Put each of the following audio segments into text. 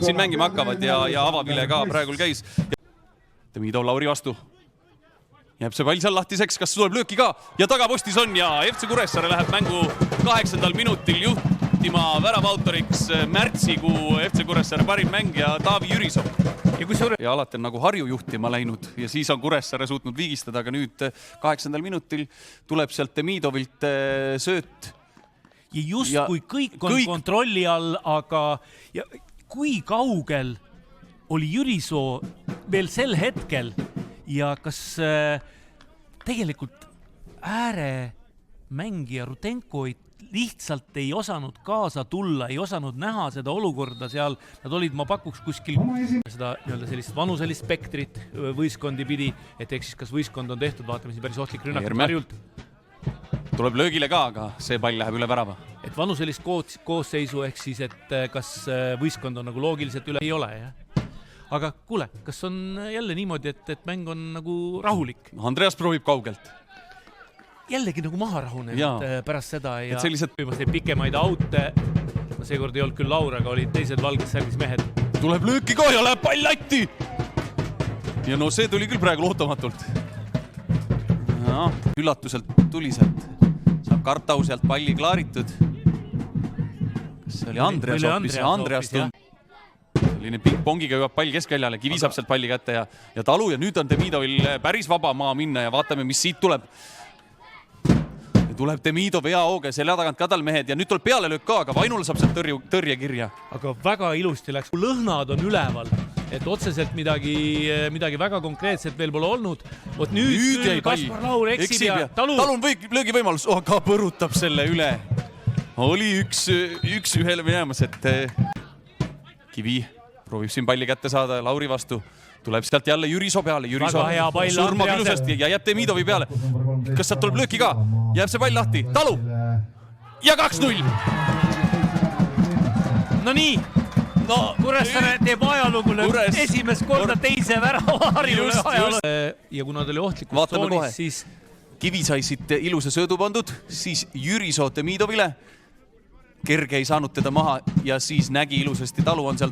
siin mängima hakkavad ja avavile ka praegul käis. Demido Lauri vastu. Jääb see pall seal lahtiseks, kas tuleb lööki ka ja tagapostis on ja FC Kuressaare läheb mängu 8. minutil juhtima väravautoriks märtsikuu FC Kuressaare parim mängija Taavi Jürisov. Ja alati on nagu Harju juhtima läinud ja siis on Kuressaare suutnud viigistada, aga nüüd 8. minutil tuleb sealt Demidovilt sööt. Ja just kui kõik on kontrolli all, aga kui kaugel oli Jürisoo veel sel hetkel ja kas tegelikult ääremängija Rudenko lihtsalt ei osanud kaasa tulla, ei osanud näha seda olukorda seal. Nad olid, ma pakuks kuskil seda sellist vanuselist spektrit võistkondi pidi, et eks siis kas võistkond on tehtud, vaatame siin päris ohtlik rünnak Harjult. Tuleb löögile ka, aga see pall läheb üle värava. Et vanuselist koosseisu ehk siis, et kas võistkond on nagu loogiliselt üle ei ole, jah? Aga kuule, kas on jälle niimoodi, et mäng on nagu rahulik? Andreas proovib kaugelt. Jällegi nagu maha rahunenud pärast seda ja sellised pikemaid aute. Seekord ei olnud küll Laur, aga olid teised valges särgis mehed. Tuleb lööki ka ja läheb pall latti! Ja no see tuli küll praegu lootamatult. No, üllatuselt tuli sealt. Saab Kartau sealt palli klaaritud. Kas see oli Andreas tund? Selline ping-pongiga jõuab pall keskväljale, Kivi saab sealt palli kätte ja Talu ja nüüd on Demidovil päris vaba maa minna ja vaatame, mis siit tuleb. Tuleb Demidov hea hooga, selle tagant kadal mehed ja nüüd tuleb peale löök ka, aga Vainul saab sealt tõrje kirja. Aga väga ilusti läks. Lõhnad on üleval, et otseselt midagi väga konkreetset veel pole olnud. Vot nüüd küll Kaspar Laur eksib ja Talun löögi võimalus, aga põrutab selle üle. Oli üks ühele minemas, et Kivi proovib siin palli kätte saada Lauri vastu. Tuleb sealt jälle Jürisoo peale. Jürisoo surmab ilusasti ja jääb Demidovi peale. Kas sealt tuleb lööki ka? Jääb see pall lahti. Talu! Ja 2-0! No nii! No, Kuressaare teeb ajalugule esimest korda teise värava Harjule ajaloo. Ja kuna ta oli ohtlikus tsoonis, siis Kivi sai siit ilusa söödu pandud, siis Jürisoo Demidovile. Kerge ei saanud teda maha ja siis nägi ilusasti Talu on seal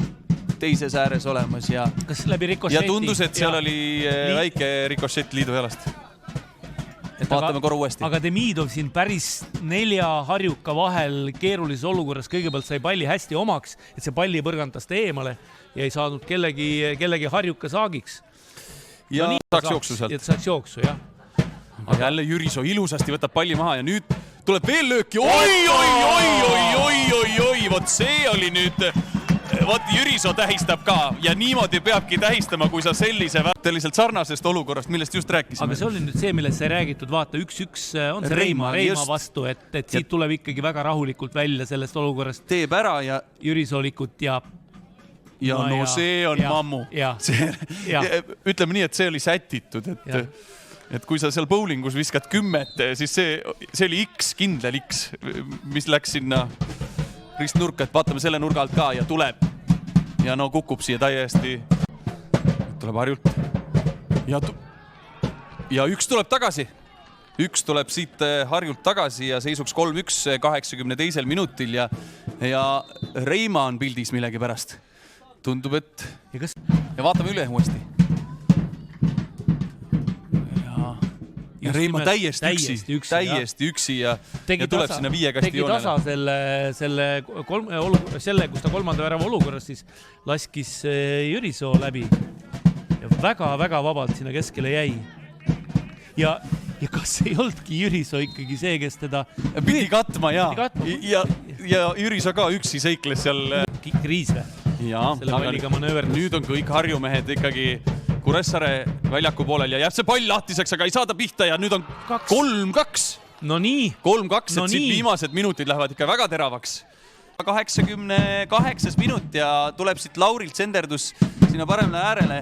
teises ääres olemas ja tundus, et seal oli väike rikošett liidu jalast. Vaatame korra uuesti. Aga Demidov siin päris 4 harjuka vahel keerulises olukorras kõigepealt sai palli hästi omaks, et see palli põrgantas ta eemale ja ei saanud kellegi harjuka saagiks. Ja saaks jooksu sealt. Saaks jooksu, jah. Aga jälle Jürisoo ilusasti võtab palli maha ja nüüd tuleb veel lööki. Oi, vot see oli nüüd, vot Jürisoo tähistab ka ja niimoodi peabki tähistama, kui sa sellise väärteliselt sarnasest olukorrast, millest just rääkisime. Aga see oli nüüd see, millest sai räägitud, vaata 1-1 on see Reima vastu, et siit tuleb ikkagi väga rahulikult välja sellest olukorrast. Teeb ära ja Jürisoolikut ja no see on mammu. Ütleme nii, et see oli sätitud, et kui sa seal bowlingus viskad 10, siis see oli X, kindel X, mis läks sinna ristnurka, et vaatame selle nurga alt ka ja tuleb. Ja no kukub siia täiesti. Tuleb Harjult. Ja 1 tuleb tagasi. 1 tuleb siit Harjult tagasi ja seisuks 3-1 82. minutil ja Reima on pildis millegi pärast. Tundub, et ja vaatame üle uuesti. Ja Reima täiesti üksi ja tuleb sinna 5 kasti joonele. Tegi tasa selle, kus ta 3. värava olukorras, siis laskis Jürisoo läbi ja väga-väga vabalt sinna keskele jäi. Ja kas ei oldki Jürisoo ikkagi see, kes teda pidi katma ja Jürisoo ka üksi seikles seal kriis või? Nüüd on kõik Harjumehed ikkagi Kuressaare väljaku poolel ja jääb see pall lahtiseks, aga ei saada pihta ja nüüd on 3-2. No nii. 3-2, et siit viimased minutid lähevad ikka väga teravaks. 88. minut ja tuleb siit Laurilt senderdus sinna paremale äärele.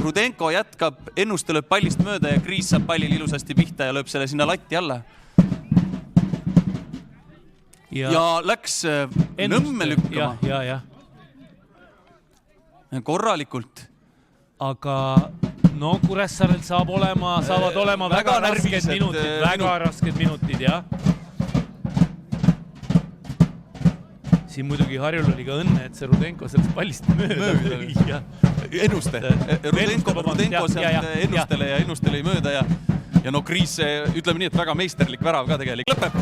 Rudenko jätkab, Ennuste lööb pallist mööda ja Kriis saab pallil ilusasti pihta ja lööb selle sinna latti alla. Ja läks Nõmme lükkama. Ja. Korralikult. Aga no Kuressaarelt saavad olema väga rasked minutid, jah. siin muidugi Harjul oli ka õnne, et see Rudenko sellest pallist mööda. Ennuste. Rudenko sealt ennustele ja ennustele ei mööda ja no Kriis, ütleme nii, et väga meisterlik värav ka tegelikult. Lõpeb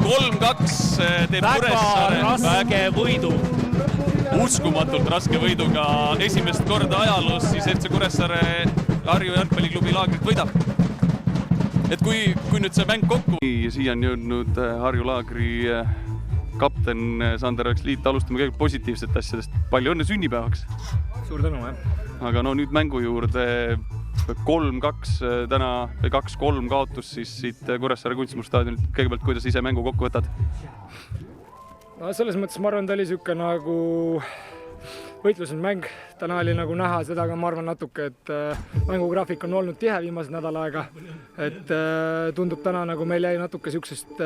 3-2 teeb Kuressaare. Väga raske võidu. Uskumatult raske võiduga esimest korda ajaloos siis FC Kuressaare Harju jalgpalliklubi Laagrit võidab. Et kui nüüd see mäng kokku... Siia on jõudnud Harju Laagri kapten Sander Oksliit, alustame kõige positiivset asjadest. Palju õnne sünnipäevaks! Suur tänu, jah! Aga no nüüd mängu juurde 3-2 täna või 2-3 kaotus siis siit Kuressaare Kunstimuusstaadionilt. Kõigepealt, kuidas ise mängu kokku võtad? No selles mõttes ma arvan, ta oli siuke nagu võitlused mäng. Täna oli nagu näha seda, aga ma arvan natuke, et mängugraafik on olnud tihe viimased nädal aega. Et tundub täna nagu meil jäi natuke siuksest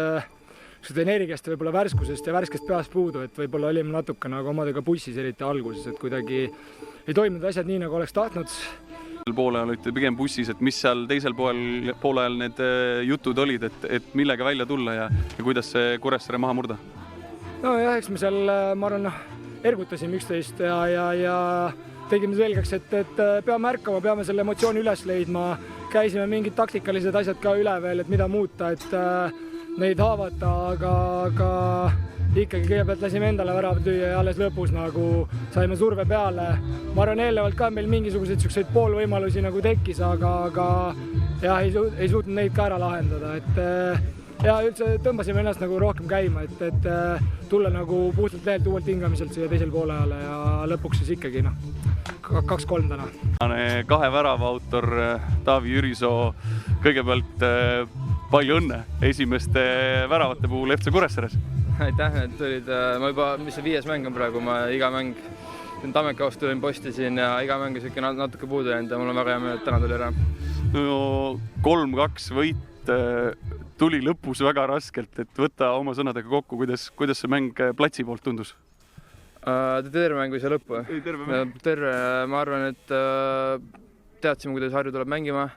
energiast ja võib-olla värskusest ja värskest peast puudu, et võib-olla olime natuke nagu omadega bussis eriti alguses, et kuidagi ei toimunud asjad nii, nagu oleks tahtnud. Poole ajal olite pigem bussis, et mis seal teisel poole ajal need jutud olid, et millega välja tulla ja kuidas see Kuressaare maha murda? No jah, eks me seal, ma arvan, ergutasime üksteist ja tegime selgeks, et peame ärkama, peame selle emotsiooni üles leidma. Käisime mingid taktikalised asjad ka üle veel, et mida muuta, et neid haavata, aga ikkagi kõigepealt lasime endale värava tüüa ja alles lõpus nagu saime surve peale. Ma arvan, eelnevalt ka meil mingisuguseid poolvõimalusi nagu tekkis, aga jah, ei suutnud neid ka ära lahendada. Et ja üldse tõmbasime ennast nagu rohkem käima, et tulla nagu puhtalt lehelt uuelt hingamiselt siia teisel poole ajale ja lõpuks siis ikkagi 2-3 täna. Kahe värava autor Taavi Jürisoo, kõigepealt palju õnne esimeste väravate puhul FC Kuressaares. Aitäh, et tulid. Ma juba, mis see 5. mäng on praegu, ma iga mäng Tammekaust tulin postisin ja iga mäng on natuke puudu jäänud ja mul on väga hea meel, et täna tuli ära. No 3-2 võit tuli lõpus väga raskelt, et võtta oma sõnadega kokku, kuidas see mäng platsi poolt tundus? Terve mäng või see lõppu? Terve, ma arvan, et teadsime, kuidas Harju tuleb mängima.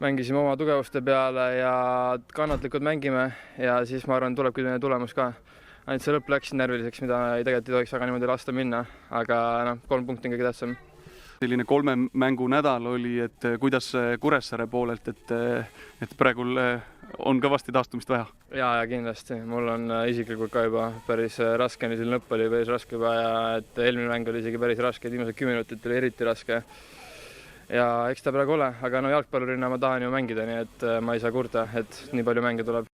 Mängisime oma tugevuste peale ja kannatlikult mängime ja siis ma arvan, tulebki tulemus ka. Ainult see lõpp läks närviliseks, mida tegelikult ei tohiks väga niimoodi lasta minna, aga 3 punkti on kõige tähtsam. Selline 3 mängu nädal oli, et kuidas Kuressaare poolelt, et praegu on kõvasti taastumist vaja? Ja kindlasti. Mul on isiklikult ka juba päris raske, nii lõpp oli päris raske juba ja et eelmine mäng oli isegi päris raske, viimased 10 minutit oli eriti raske. Ja eks ta praegu ole, aga jalgpallurina ma tahan ju mängida, nii et ma ei saa kurta, et nii palju mänge tuleb.